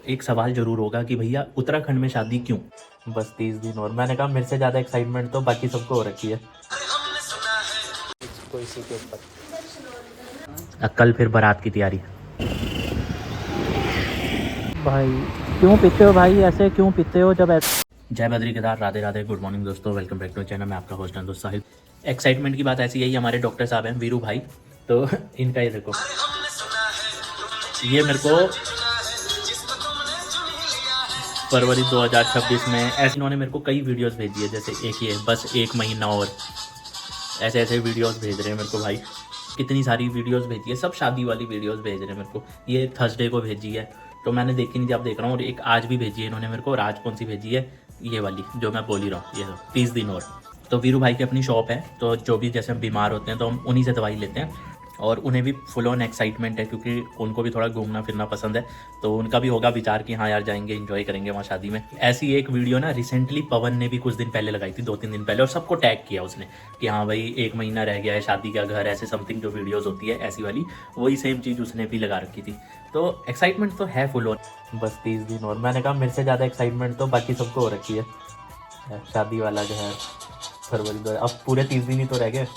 एक सवाल ज़रूर होगा कि भैया उत्तराखंड में शादी क्यों? बस 30 दिन और मैंने कहा मेरे से ज़्यादा एक्साइटमेंट तो बाकी सबको हो रखी है। कोई इसी के ऊपर कल फिर बारात की तैयारी। भाई क्यों पीते हो भाई, ऐसे क्यों पीते हो जब ऐसे। जय बद्री केदार, राधे राधे, गुड मॉर्निंग दोस्तों, वेलकम बैक टू चैनल। मैं आपका होस्ट हैं दोस्त साहिल। एक्साइटमेंट की बात ऐसी है, ये हमारे डॉक्टर साहब हैं वीरू भाई, तो इनका ये देखो, ये मेरे को फरवरी 2026 में ऐसे इन्होंने मेरे को कई वीडियोस भेजी है, जैसे एक ये बस एक महीना और, ऐसे ऐसे वीडियोस भेज रहे हैं मेरे को भाई। कितनी सारी वीडियोस भेजी है, सब शादी वाली वीडियोस भेज रहे हैं मेरे को। ये थर्सडे को भेजी है तो मैंने देखी नहीं थी, अब देख रहा हूँ। और एक आज भी भेजी है इन्होंने मेरे को, और आज कौन सी भेजी है, ये वाली जो मैं बोल ही रहा हूँ, ये 30 दिन और। तो वीरू भाई की अपनी शॉप है, तो जो भी जैसे हम बीमार होते हैं तो हम उन्हीं से दवाई लेते हैं। और उन्हें भी फुल ऑन एक्साइटमेंट है, क्योंकि उनको भी थोड़ा घूमना फिरना पसंद है, तो उनका भी होगा विचार कि हाँ यार जाएंगे, एंजॉय करेंगे वहाँ शादी में। ऐसी एक वीडियो ना रिसेंटली पवन ने भी कुछ दिन पहले लगाई थी, 2-3 दिन पहले, और सबको टैग किया उसने कि हाँ भाई 1 महीना रह गया है शादी का घर, ऐसे समथिंग जो वीडियोज़ होती है ऐसी वाली, वही सेम चीज़ उसने भी लगा रखी थी। तो एक्साइटमेंट तो है फुल ऑन। बस 30 दिन और मैंने कहा मेरे से ज़्यादा एक्साइटमेंट तो बाकी सबको हो रखी है। शादी वाला घर फरवरी 2, अब पूरे 30 दिन ही तो रह गए,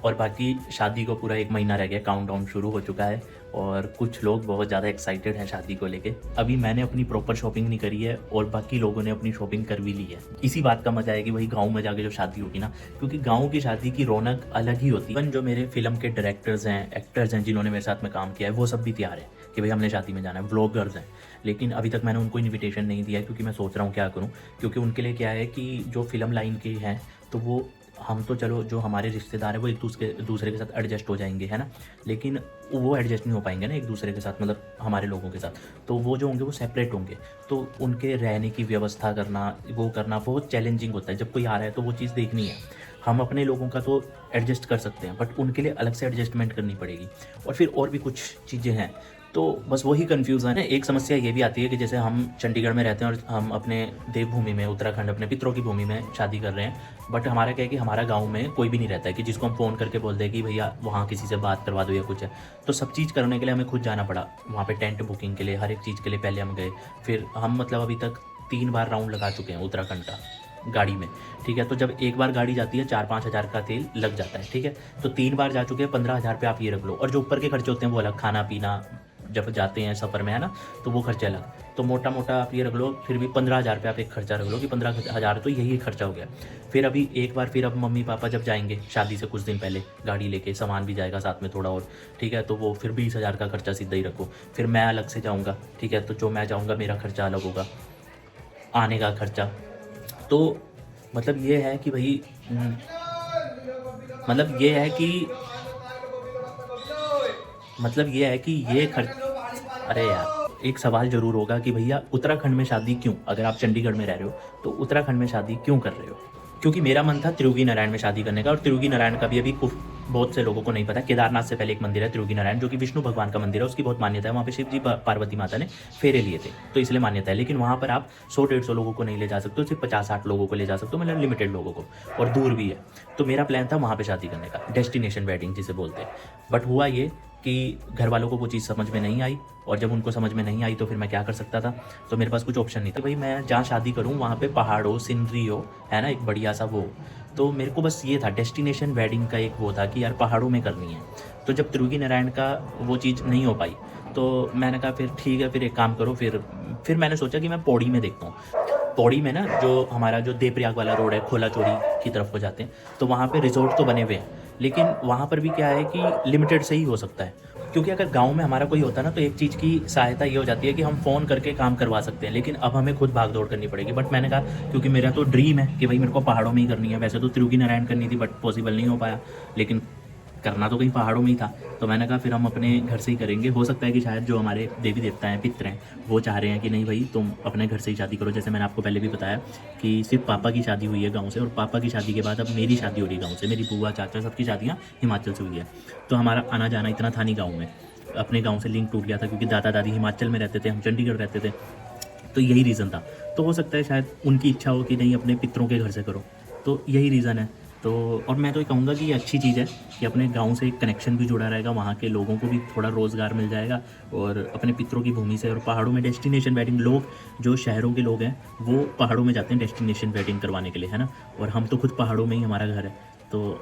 और बाकी शादी को पूरा 1 महीना रह गया, काउंटडाउन शुरू हो चुका है। और कुछ लोग बहुत ज़्यादा एक्साइटेड हैं शादी को लेके। अभी मैंने अपनी प्रॉपर शॉपिंग नहीं करी है, और बाकी लोगों ने अपनी शॉपिंग कर भी ली है। इसी बात का मजा है कि भाई गांव में जाके जो शादी होगी ना, क्योंकि गांव की शादी की रौनक अलग ही होती है। जो मेरे फिल्म के डायरेक्टर्स हैं, एक्टर्स हैं, जिन्होंने मेरे साथ में काम किया है, वो सब भी तैयार है कि भाई हमने शादी में जाना है। व्लॉगर्स हैं, लेकिन अभी तक मैंने उनको इन्विटेशन नहीं दिया है, क्योंकि मैं सोच रहा हूँ क्या करूँ। क्योंकि उनके लिए क्या है कि जो फिल्म लाइन के हैं, तो वो हम तो चलो जो हमारे रिश्तेदार हैं वो एक दूसरे के साथ एडजस्ट हो जाएंगे, है ना, लेकिन वो एडजस्ट नहीं हो पाएंगे ना एक दूसरे के साथ, मतलब हमारे लोगों के साथ। तो वो जो होंगे वो सेपरेट होंगे, तो उनके रहने की व्यवस्था करना, वो करना बहुत चैलेंजिंग होता है। जब कोई आ रहा है तो वो चीज़ देखनी है। हम अपने लोगों का तो एडजस्ट कर सकते हैं, बट उनके लिए अलग से एडजस्टमेंट करनी पड़ेगी। और फिर और भी कुछ चीज़ें हैं, तो बस वही कन्फ्यूज़न है। एक समस्या ये भी आती है कि जैसे हम चंडीगढ़ में रहते हैं और हम अपने देवभूमि में, उत्तराखंड, अपने पितरों की भूमि में शादी कर रहे हैं, बट हमारा क्या है कि हमारा गांव में कोई भी नहीं रहता है कि जिसको हम फ़ोन करके बोल दें कि भैया वहाँ किसी से बात करवा दो या कुछ है। तो सब चीज़ करने के लिए हमें खुद जाना पड़ा वहाँ पे, टेंट बुकिंग के लिए, हर एक चीज़ के लिए पहले हम गए। फिर हम मतलब अभी तक 3 बार राउंड लगा चुके हैं उत्तराखंड का गाड़ी में, ठीक है। तो जब एक बार गाड़ी जाती है 4-5 हज़ार का तेल लग जाता है, ठीक है। तो 3 बार जा चुके हैं, 15,000 रुपये आप ये रख लो। और जो ऊपर के खर्चे होते हैं वो अलग, खाना पीना जब जाते हैं सफ़र में, है ना, तो वो खर्चे अलग। तो मोटा मोटा आप ये रख लो, फिर भी 15,000 रुपये आप एक खर्चा रख लो कि 15,000 तो यही खर्चा हो गया। फिर अभी एक बार फिर अब मम्मी पापा जब जाएंगे शादी से कुछ दिन पहले गाड़ी लेके, सामान भी जाएगा साथ में थोड़ा और, ठीक है। तो वो फिर 20,000 का खर्चा सीधा ही रखो। फिर मैं अलग से जाऊँगा, ठीक है, तो जो मैं जाऊँगा मेरा खर्चा अलग होगा, आने का खर्चा। तो मतलब ये है कि भाई मतलब ये है कि ये खर्च। अरे यार एक सवाल ज़रूर होगा कि भैया उत्तराखंड में शादी क्यों? अगर आप चंडीगढ़ में रह रहे हो तो उत्तराखंड में शादी क्यों कर रहे हो? क्योंकि मेरा मन था त्रियोगी नारायण में शादी करने का, और त्रियोगी नारायण का भी अभी बहुत से लोगों को नहीं पता। केदारनाथ से पहले एक मंदिर है त्रियोगी नारायण, जो कि विष्णु भगवान का मंदिर है, उसकी बहुत मान्यता है। वहाँ पे शिव जी पार्वती माता ने फेरे लिए थे, तो इसलिए मान्यता है। लेकिन वहाँ पर आप 100-150 लोगों को नहीं ले जा सकते हो, सिर्फ 50-60 लोगों को ले जा सकते हो, मतलब लिमिटेड लोगों को, और दूर भी है। तो मेरा प्लान था वहाँ पर शादी करने का, डेस्टिनेशन वेडिंग जिसे बोलते हैं। बट हुआ ये कि घर वालों को वो चीज़ समझ में नहीं आई, और जब उनको समझ में नहीं आई तो फिर मैं क्या कर सकता था। तो मेरे पास कुछ ऑप्शन नहीं था भाई, मैं जहाँ शादी करूँ वहाँ पे पहाड़ हो, सीनरी हो, है ना, एक बढ़िया सा वो। तो मेरे को बस ये था, डेस्टिनेशन वेडिंग का एक वो था कि यार पहाड़ों में करनी है। तो जब त्रियोगी नारायण का वो चीज़ नहीं हो पाई, तो मैंने कहा फिर ठीक है, फिर एक काम करो, फिर मैंने सोचा कि मैं पौड़ी में देखता हूँ। पौड़ी में ना जो हमारा जो देवप्रयाग वाला रोड है, खोला चोरी की तरफ को जाते हैं, तो वहाँ पे रिजॉर्ट तो बने हुए हैं, लेकिन वहाँ पर भी क्या है कि लिमिटेड से ही हो सकता है। क्योंकि अगर गांव में हमारा कोई होता ना, तो एक चीज़ की सहायता ये हो जाती है कि हम फ़ोन करके काम करवा सकते हैं, लेकिन अब हमें खुद भाग दौड़ करनी पड़ेगी। बट मैंने कहा क्योंकि मेरा तो ड्रीम है कि भाई मेरे को पहाड़ों में ही करनी है। वैसे तो त्रियोगी नारायण करनी थी, बट पॉसिबल नहीं हो पाया, लेकिन करना तो कहीं पहाड़ों में ही था। तो मैंने कहा फिर हम अपने घर से ही करेंगे। हो सकता है कि शायद जो हमारे देवी देवता हैं, पितर हैं, वो चाह रहे हैं कि नहीं भाई तुम अपने घर से ही शादी करो। जैसे मैंने आपको पहले भी बताया कि सिर्फ पापा की शादी हुई है गाँव से, और पापा की शादी के बाद अब मेरी शादी हो रही है गाँव से। मेरी बुआ, चाचा, सबकी शादियाँ हिमाचल से हुई है। तो हमारा आना जाना इतना था नहीं गाँव में, अपने गाँव से लिंक टूट गया था, क्योंकि दादा दादी हिमाचल में रहते थे, हम चंडीगढ़ रहते थे। तो यही रीज़न था। तो हो सकता है शायद उनकी इच्छा हो कि नहीं अपने पितरों के घर से करो, तो यही रीज़न है। तो और मैं तो ये कहूँगा कि ये अच्छी चीज़ है कि अपने गांव से एक कनेक्शन भी जुड़ा रहेगा, वहाँ के लोगों को भी थोड़ा रोज़गार मिल जाएगा और अपने पितरों की भूमि से। और पहाड़ों में डेस्टिनेशन वेडिंग, लोग जो शहरों के लोग हैं वो पहाड़ों में जाते हैं डेस्टिनेशन वेडिंग करवाने के लिए, है ना। और हम तो खुद पहाड़ों में ही हमारा घर है, तो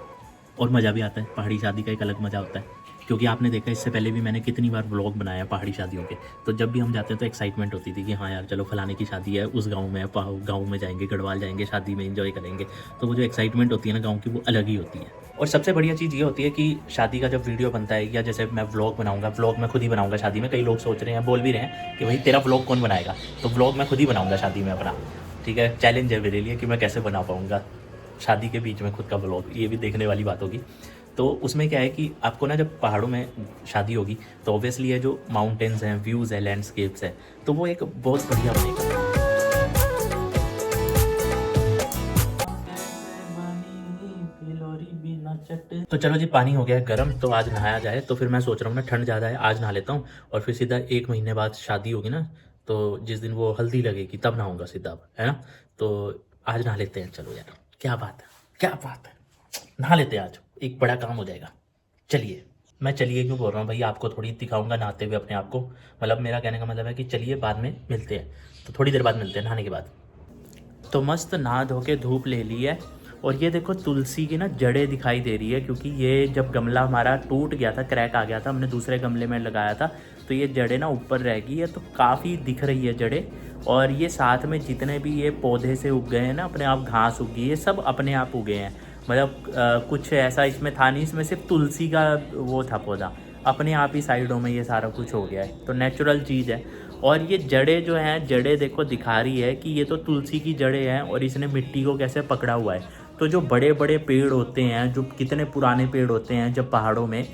और मज़ा भी आता है। पहाड़ी शादी का एक अलग मज़ा होता है, क्योंकि आपने देखा इससे पहले भी मैंने कितनी बार व्लॉग बनाया पहाड़ी शादियों के। तो जब भी हम जाते हैं तो एक्साइटमेंट होती थी कि हाँ यार चलो फलाने की शादी है, उस गांव में गांव में जाएंगे, गढ़वाल जाएंगे, शादी में एंजॉय करेंगे। तो वो जो एक्साइटमेंट होती है ना गांव की, वो अलग ही होती है। और सबसे बढ़िया चीज़ ये होती है कि शादी का जब वीडियो बनता है, या जैसे मैं व्लॉग बनाऊंगा, व्लॉग मैं खुद ही बनाऊंगा शादी में। कई लोग सोच रहे हैं, बोल भी रहे हैं कि भाई तेरा व्लॉग कौन बनाएगा, तो व्लॉग मैं खुद ही बनाऊंगा शादी में अपना। ठीक है, चैलेंज है मेरे लिए कि मैं कैसे बना पाऊँगा शादी के बीच में खुद का व्लॉग, ये भी देखने वाली बात होगी। तो उसमें क्या है कि आपको ना जब पहाड़ों में शादी होगी तो ऑब्वियसली ये जो माउंटेन्स हैं, व्यूज़ है, लैंडस्केप्स है, तो वो एक बहुत बढ़िया बनेगा। तो चलो जी, पानी हो गया है गर्म, तो आज नहाया जाए। तो फिर मैं सोच रहा हूँ ना, ठंड ज़्यादा है, आज नहा लेता हूँ और फिर सीधा 1 महीने बाद शादी होगी ना, तो जिस दिन वो हल्दी लगेगी तब नहाऊंगा सीधा, है ना। तो आज नहा लेते हैं, चलो यार, क्या बात है, क्या बात है, नहा लेते हैं आज, एक बड़ा काम हो जाएगा। चलिए, मैं चलिए क्यों बोल रहा हूँ भाई, आपको थोड़ी दिखाऊंगा नहाते हुए अपने आप को। मतलब मेरा कहने का मतलब है कि चलिए बाद में मिलते हैं, तो थोड़ी देर बाद मिलते हैं नहाने के बाद। तो मस्त नहा धो के धूप ले ली है, और ये देखो तुलसी की ना जड़ें दिखाई दे रही है, क्योंकि ये जब गमला हमारा टूट गया था, क्रैक आ गया था, हमने दूसरे गमले में लगाया था, तो ये जड़ें ना ऊपर रह गई है, तो काफ़ी दिख रही है जड़ें। और ये साथ में जितने भी ये पौधे से उग गए हैं ना, अपने आप घास उगी है, सब अपने आप उगे हैं। मतलब कुछ ऐसा इसमें था नहीं, इसमें सिर्फ तुलसी का वो था पौधा, अपने आप ही साइडों में ये सारा कुछ हो गया है, तो नेचुरल चीज़ है। और ये जड़ें जो हैं, जड़ें देखो दिखा रही है कि ये तो तुलसी की जड़ें हैं, और इसने मिट्टी को कैसे पकड़ा हुआ है। तो जो बड़े बड़े पेड़ होते हैं, जो कितने पुराने पेड़ होते हैं जब पहाड़ों में,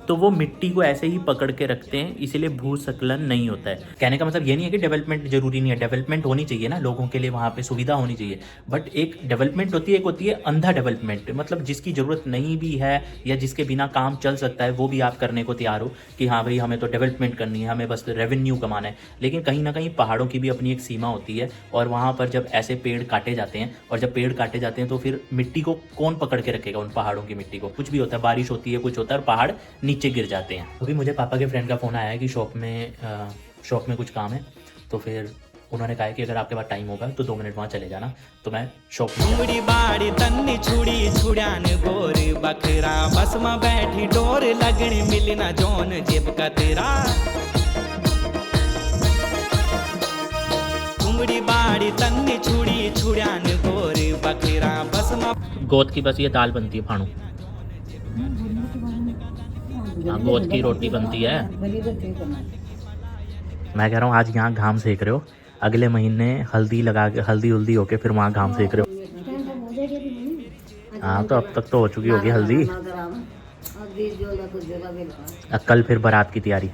तो वो मिट्टी को ऐसे ही पकड़ के रखते हैं, इसीलिए भूस्खलन नहीं होता है। कहने का मतलब ये नहीं है कि डेवलपमेंट जरूरी नहीं है, डेवलपमेंट होनी चाहिए ना, लोगों के लिए वहाँ पे सुविधा होनी चाहिए, बट एक डेवलपमेंट होती है, एक होती है अंधा डेवलपमेंट, मतलब जिसकी ज़रूरत नहीं भी है या जिसके बिना काम चल सकता है, वो भी आप करने को तैयार हो कि हाँ भाई हमें तो डेवलपमेंट करनी है, हमें बस रेवेन्यू कमाना है। लेकिन कहीं ना कहीं पहाड़ों की भी अपनी एक सीमा होती है, और वहाँ पर जब ऐसे पेड़ काटे जाते हैं, और जब पेड़ काटे जाते हैं तो फिर मिट्टी को कौन पकड़ के रखेगा, उन पहाड़ों की मिट्टी को। कुछ भी होता है, बारिश होती है, कुछ होता है, और पहाड़ नीचे गिर जाते हैं। अभी मुझे पापा के फ्रेंड का फ़ोन आया है कि शॉप में कुछ काम है, तो फिर उन्होंने कहा है कि अगर आपके पास टाइम होगा तो 2 मिनट वहाँ चले जाना। तो मैं शॉप में बाड़ी तन्नी छुड़ी छुड़ान गोर बखरा, बस में बैठी डोर लगनी मिलना जोन जेब का तेरा। उमड़ी बाड़ी तन्नी छुड़ी छुड़ान गोर बखरा, बस में गोद की बस ये दाल बनती है फाणू, हाँ गोद की रोटी बनती है। मैं कह रहा हूँ आज यहाँ घाम सेक रहे हो, अगले महीने हल्दी लगा के हल्दी उल्दी होके फिर वहाँ घाम सेक रहे हो। हाँ तो अब तक तो हो चुकी होगी हल्दी, कल फिर बारात की तैयारी।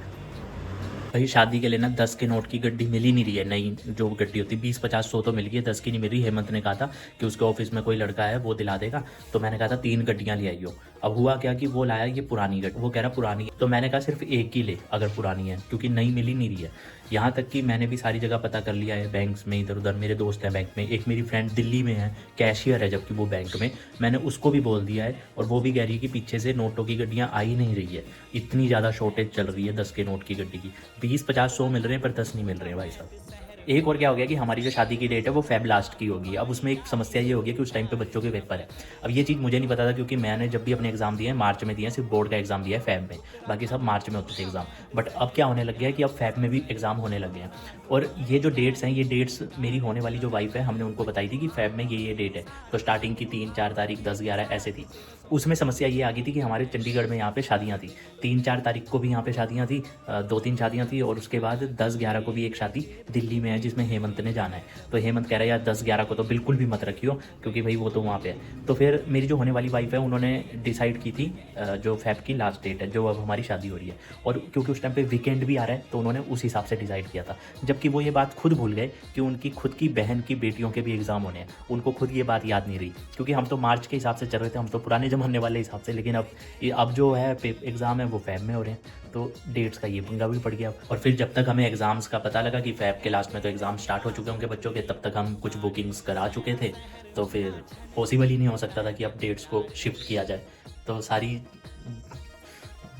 भाई शादी के लिए ना 10 के नोट की गड्डी मिल ही नहीं रही है, नई जो गड्डी होती है 20, 50, 100 तो मिल गई है, 10 की नहीं मिल रही। हेमंत ने कहा था कि उसके ऑफिस में कोई लड़का है वो दिला देगा, तो मैंने कहा था 3 गड्डियाँ ले आई हो। अब हुआ क्या कि वो लाया ये पुरानी गड्डी, वो कह रहा पुरानी है, तो मैंने कहा सिर्फ एक ही ले अगर पुरानी है, क्योंकि नई मिल ही नहीं रही है। यहाँ तक कि मैंने भी सारी जगह पता कर लिया है, बैंक्स में इधर उधर, मेरे दोस्त हैं बैंक में, एक मेरी फ्रेंड दिल्ली में है, कैशियर है जबकि वो बैंक में, मैंने उसको भी बोल दिया है, और वो भी कह रही है कि पीछे से नोटों की गड्डियाँ आ ही नहीं रही है, इतनी ज़्यादा शॉर्टेज चल रही है 10 के नोट की गड्डी की। 20, 50, 100 मिल रहे हैं पर 10 नहीं मिल रहे हैं भाई साहब। एक और क्या हो गया कि हमारी जो शादी की डेट है वो फेब लास्ट की होगी। अब उसमें एक समस्या ये होगी कि उस टाइम पे बच्चों के पेपर है। अब ये चीज़ मुझे नहीं पता था, क्योंकि मैंने जब भी अपने एग्जाम दिए हैं मार्च में दिए हैं, सिर्फ बोर्ड का एग्जाम दिया है फेब में, बाकी सब मार्च में होते थे एग्जाम। बट अब क्या होने लग गया है कि अब फेब में भी एग्जाम होने लग गए हैं, और ये जो डेट्स हैं, ये डेट्स मेरी होने वाली जो वाइफ है, हमने उनको बताई थी कि फेब में ये डेट है। तो स्टार्टिंग की 3, 4 तारीख, 10, 11 ऐसे थी। उसमें समस्या ये आ गई थी कि हमारे चंडीगढ़ में यहाँ पे शादियाँ थी, 3, 4 तारीख को भी यहाँ पे शादियाँ थी, 2, 3 शादियाँ थी, और उसके बाद 10, 11 को भी एक शादी दिल्ली में है जिसमें हेमंत ने जाना है। तो हेमंत कह रहा है यार 10, 11 को तो बिल्कुल भी मत रखियो, क्योंकि भाई वो तो वहाँ पे है। तो फिर मेरी जो होने वाली वाइफ है उन्होंने डिसाइड की थी जो फेब की लास्ट डेट है, जो अब हमारी शादी हो रही है, और क्योंकि उस टाइम पे वीकेंड भी आ रहा है तो उन्होंने उस हिसाब से डिसाइड किया था। जबकि वो ये बात खुद भूल गए कि उनकी खुद की बहन की बेटियों के भी एग्ज़ाम होने हैं, उनको खुद ये बात याद नहीं रही, क्योंकि हम तो मार्च के हिसाब से चल रहे थे, हम तो पुराने जमाने वाले हिसाब से, लेकिन अब जो है एग्ज़ाम है वो फेब में हो रहे हैं, तो डेट्स का ये पंगा भी पड़ गया। और फिर जब तक हमें एग्ज़ाम्स का पता लगा कि फेब के लास्ट में में तो एग्ज़ाम स्टार्ट हो चुके होंगे बच्चों के, तब तक हम कुछ बुकिंग्स करा चुके थे, तो फिर पॉसिबल ही नहीं हो सकता था कि अब डेट्स को शिफ्ट किया जाए। तो सारी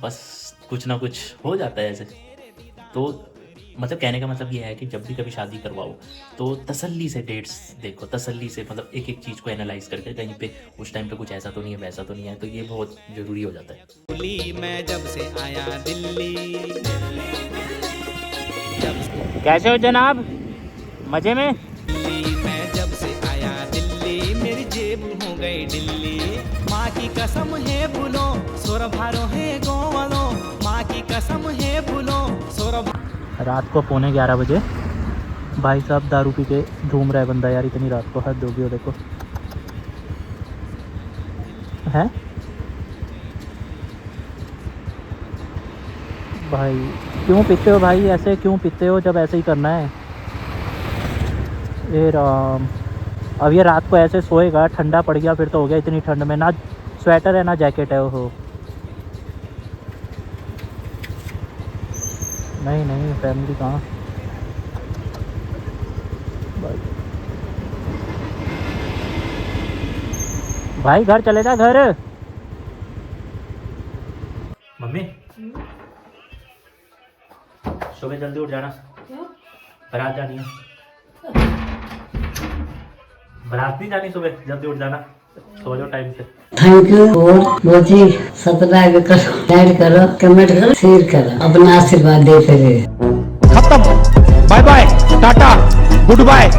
बस कुछ ना कुछ हो जाता है ऐसे। तो मतलब कहने का मतलब ये है कि जब भी कभी शादी करवाओ तो तसल्ली से डेट्स देखो, तसल्ली से मतलब एक एक चीज़ को एनालाइज करके, कहीं पे उस टाइम पे कुछ ऐसा तो नहीं है, वैसा तो नहीं है, तो ये बहुत ज़रूरी हो जाता है। बोली मैं जब से आया दिल्ली, जब से कैसे हो जनाब, मज़े में? दिल्ली, मैं जब से आया दिल्ली, मेरी जेब हो गई दिल्ली। माँ की कसम है भूलो सोर भारो है गोवालो, माँ की कसम है भूलो सोर। रात को 11:15 बजे भाई साहब दारू पी के घूम रहा है बंदा यार, इतनी रात को, हद होगी। वो देखो हैं भाई, क्यों पीते हो भाई, ऐसे क्यों पीते हो जब ऐसे ही करना है। ए राम, अब ये रात को ऐसे सोएगा, ठंडा पड़ गया फिर तो हो गया। इतनी ठंड में ना स्वेटर है ना जैकेट है। ओहो नहीं नहीं, फैमिली कहाँ भाई, घर चले जा घर। मम्मी सुबह जल्दी उठ जाना, बारात जानी है। बारात नहीं जानी, सुबह जल्दी उठ जाना, सो जाओ टाइम से। Thank you. और बहुत ही सब्सक्राइब करो, लाइक करो, कमेंट करो, शेयर करो, अपना आशीर्वाद देते रहे। खत्म, बाय बाय, टाटा, गुड बाय।